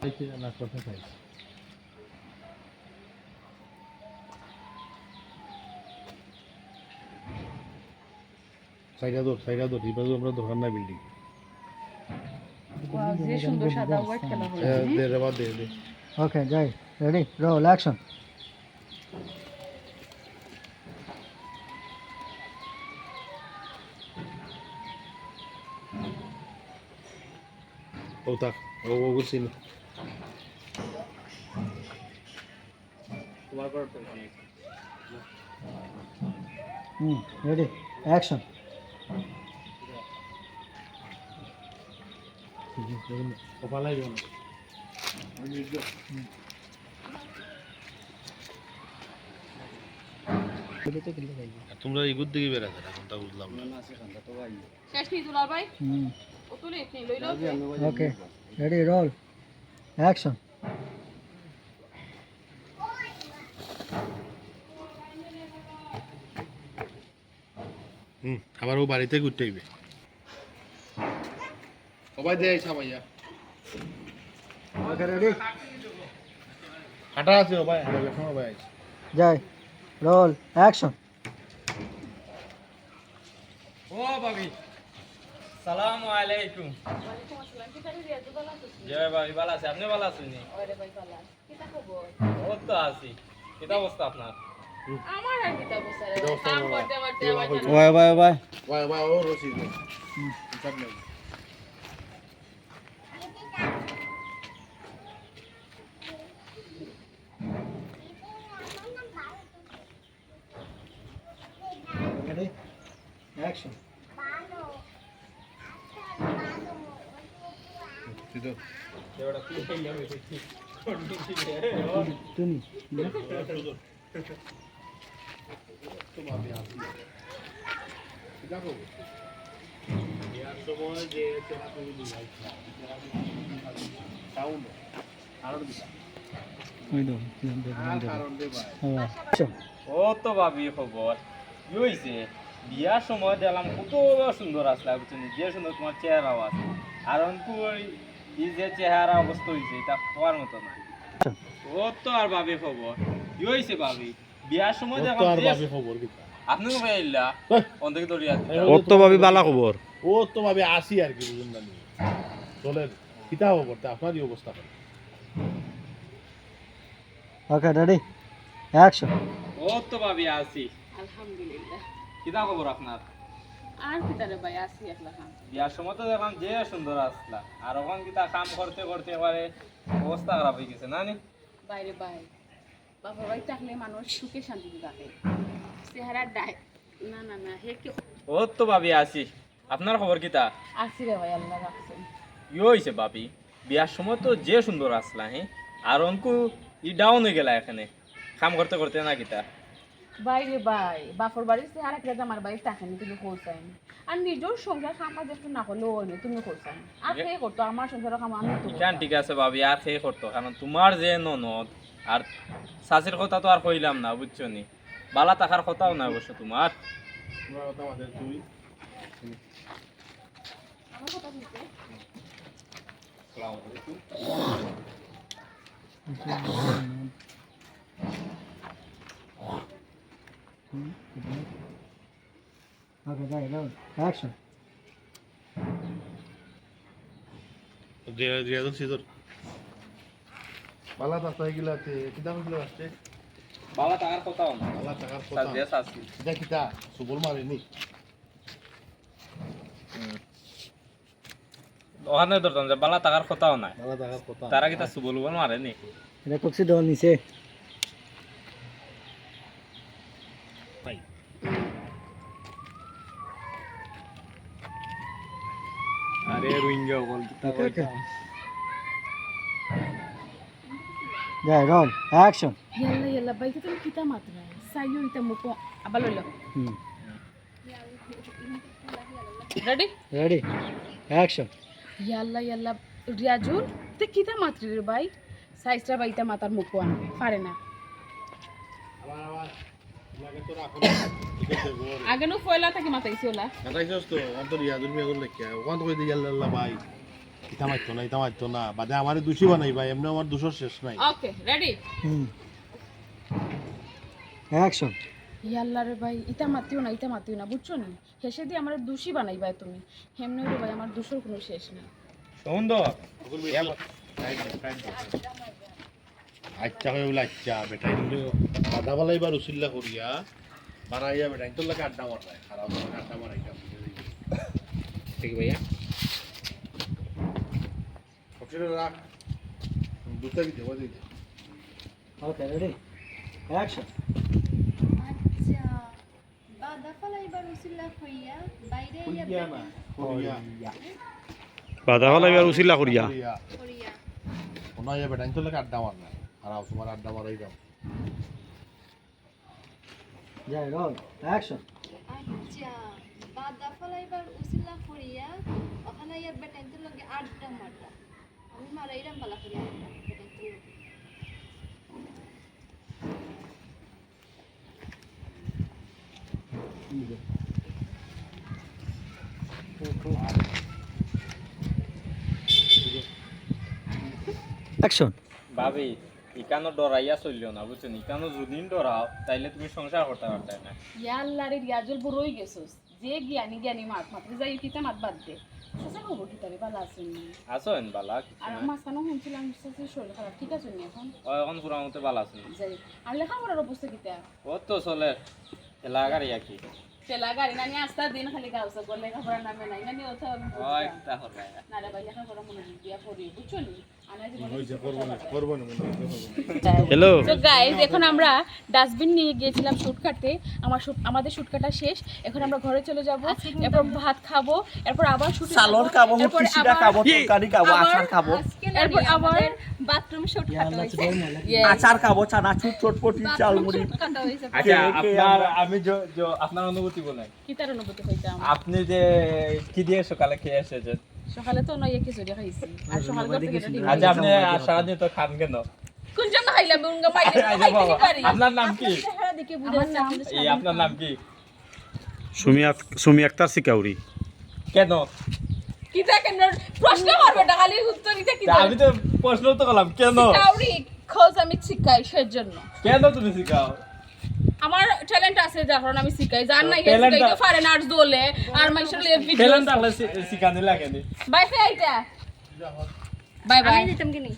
খাইছে না কথা খাই সাইডা দো রিবাজু আমরা দোকান না বিল্ডিং ওয়াও যে সুন্দর সাদা হোয়াইট কালার হয়েছে দে রে বাদ দে দে ওকে যাই রেডি রোল অ্যাকশন ও তাক ও গুছিন তোমার পর রেডি অ্যাকশন কপালাই দিও না তোমরা ইগুদ দিকে বেরাতে এখন তা বুঝলাম না শেষ নি দুলাল ভাই ও তুলে নি লইলো ওকে রেডি রোল অ্যাকশন আবার ও বাড়িতে ঘুরতে আইবে সবাই দেয় সাবাইয়া ওকে রেডি হাঁটা আছে ও ভাই হাঁটা সময় ভাই যাই রোল অ্যাকশন ও ভাবি সালাম আলাইকুম ওয়ালাইকুম আসসালাম কি তারে রিয়া দুলাল আছে জয় ভাবি ভালো আছে আপনি ভালো আছেন নি ওরে ভাই ভালো কি তা খবর ও তো আছি কি অবস্থা আপনার আমার আর কি তা বসারে কাম করতে করতে আবার ওয়াই ওয়াই ওয়াই ভাই ভাই ও রসিদ সব নেই রেডি অ্যাকশন দিদো এবারে কি হই যাবে তুমি তোমার আসি দেখো ইয়ার সময় যে তেরা তুমি দিলাই সাউন্ড আর দিবা ওই দাও আর কারণ দে ভাই অ্যাকশন ও তো ভাবি খবর কি হইছে বিয়ার সময় দেখলাম কত সুন্দর আসলা বুঝছেন যে সুন্দর তোমার চেহারাও আছে আর অন্তু এই যে চেহারা অবস্থা হইছে এটা হওয়ার মতো না ও তো আর ভাবি খবর কি হইছে ভাবি বিয়ার সময় তো দেখলাম আর যে ভাবি খবর কি আপনি ভাই ইল্লা অন্ধকে দড়িয়া ও তো ভাবি বালা খবর ও তো ভাবি আসি আর কি বুঝুন না চলেন কিতা খবর তা আপনারই অবস্থা ওকে রেডি অ্যাকশন ও তো ভাবি আছি আলহামদুলিল্লাহ কিতা খবর আপনার আর কি তারে ভাই আসি একলা খান বিয়ার সময় তো দেখলাম যে সুন্দর আসলা আর ওখান কিতা কাম করতে করতে এবারে অবস্থা খারাপ হয়ে গেছে না নি বাইরে ভাই বাবা ভাই থাকলে মানুষ সুখে শান্তিতে থাকে চেহারা ডাই না না না হে কি ও তো ভাবি আছি আপনার খবর কিতা আসি রে ভাই আল্লাহ রাখছেন ইয়ে হয়েছে ভাবি বিয়ার সময় তো যে সুন্দর আসলা হ্যাঁ আর অঙ্কু ই ডাউন হয়ে গেলা এখানে কাম করতে করতে না কিতা বাইরে ভাই বাপর বাড়ির চেহারা কেটে আমার বাড়ির টাকানি তুমি করছেন আর নিজের সংসার কামকাজ একটু না করলেও হয়নি তুমি করছেন আর কে করতো আমার সংসার কাম আমি তো কেন ঠিক আছে ভাবি আর খেয়ে করতো কারণ তোমার যে ননদ আর শাশির কথা তো আর কইলাম না বুঝছো নি বালা টাকার কথাও না অবশ্য তোমার তোমার কথা আমাদের তুই আমার কথা বলতে আসসালামু আলাইকুম ওকে যাই রোল অ্যাকশন রিয়াজন সিদর বালা তাতা গিলা তে কিতা হইলো আসছে বালা টাকার কথাও না বালা টাকার তার কথা যে শাশি কিতা কিতা সুবল মারেনি ওখানে ধরতাম যে বালা টাকার কথাও নাই বালা টাকার কথা তারা কিতা সুবল বল মারে নি এটা কক্সি দল নিছে ভাই আরে রোহিঙ্গা বল ওকে যাই রোল অ্যাকশন ইয়াল্লা ইয়াল্লা বাইকে তুমি কিতা মাত্রা সাইও ইতা মুকো আবার লইলো রেডি রেডি অ্যাকশন ইয়াল্লা ইয়াল্লা রিয়াজুল তে কিতা মাত্রি রে ভাই সাইসরা বাইতা মাতার মুকো আন পারে না আবার আবার লাগে তো রাখো এটা আগে নো ফয়লা থেকে মাতাইছি ওলা তো অন্তর রিয়াজন মিয়া করলে কি ওখান তো কই দিয়ে আল্লাহ ভাই ইতা মারতো না বাদে আমারে দোষী বানাইবা এমনি আমার দোষর শেষ নাই ওকে রেডি অ্যাকশন ইয়াল্লা রে ভাই ইটা মাতিও না বুঝছো নি হেসে দিয়ে আমার দোষী বানাইবা তুমি হেমনে রে ভাই আমার দোষর কোনো শেষ নাই সুন্দর আচ্ছা হয়ে বলে আচ্ছা বেটাই বাধা বালাইবার উচিল্লা করিয়া বানাইয়া বেটাই তোর লাগে আড্ডা মারায় খারাপ আড্ডা মারাইতাম ঠিক ভাইয়া সবচেয়ে রাখ দুটা কি দেবো দিতে ওকে রেডি অ্যাকশন আচ্ছা বাদা ফালাইবার উসিলা হইয়া বাইরে করিয়া না করিয়া বাধা হলাইবার উচিলা করিয়া করিয়া ওনাইয়া বেটাই তোর লাগে আড্ডা মারায় খারাপ তোমার আড্ডা মারাইতাম যাই রোল অ্যাকশন আচ্ছা বাদা ফালাইবার উসিলা হইয়া ওখানে ইয়া বেটাইতে লগে আড্ডা মারতা আমি মারাইরাম বালা করিয়া বেটাইতে লগে অ্যাকশন ভাবি ইকানো ডরাইয়া চললিও না বুঝছো ইকানো যদি ডরাও তাইলে তুমি সংসার করতে পারতে না ইয়াল্লা রে রিয়াজল বড়ই গেছস যে জ্ঞানী মাত্র যাই কিতা মাত বাদ দে সসা খবর কি তারে ভালো আছেন নি আছো এন বালা আর মাঝখানে শুনছিলাম সসা শরীর খারাপ ঠিক আছে নি এখন এখন পুরা মতে ভালো আছে যাই আর লেখাপড়ার অবস্থা কিতা ও তো চলে এলাকার ইয়াকি তেলা গাড়ি নানি আস্তা দিন খালি গাউসা গলে লেখাপড়া নামে নাই নানি ওথা ওই তা হরে না রে ভাই লেখাপড়া মনে দিয়া পড়ি বুঝছো নি আনা করবো না হ্যালো তো গাইস এখন আমরা ডাস্টবিন নিয়ে গিয়েছিলাম শুট কাটতে আমাদের শুট কাটা শেষ এখন আমরা ঘরে চলে যাব এরপর ভাত খাবো এরপর আবার শুট সালন খাবো খিচুড়া খাবো তরকারি খাবো আচার খাবো এরপর আবার বাথরুম শুট কাটা হইছে আচার খাবো চানাচুর চটপটি চালমুড়ি শুট কাটা হইছে আচ্ছা আপনার আমি আপনার অনুভূতি বলেন কি তার অনুভূতি হইতাম আপনি যে কি দিয়ে সকালে খেয়ে এসেছেন সকালে তো নয় খিচুড়ি খাইছি আর সকালে করতে গেলে ঠিক আচ্ছা আপনি আর সারাদিন তো খান কেন কোন জন্য খাইলাম উনগা মাইরে আচ্ছা বাবা, আপনার নাম কি চেহারা দেখে বুঝাচ্ছি এই আপনার নাম কি সুমি আক্তার সিকাউরি কেন কি দেখেন প্রশ্ন করবে না খালি উত্তর দিতে কি তা আমি তো প্রশ্ন তো করলাম কেন কাউরি খোঁজ আমি শিখাই সেজন্য কেন তুমি শিখাও আমার ট্যালেন্ট আছে যখন আমি শিখাই জান না Talent শিখাইতে পারে না আর দোলে আর মাইশাল ভিডিও ট্যালেন্ট থাকলে শিখানি লাগে নি বাই ফাই আইতা বাই বাই আমি দিতাম কি নি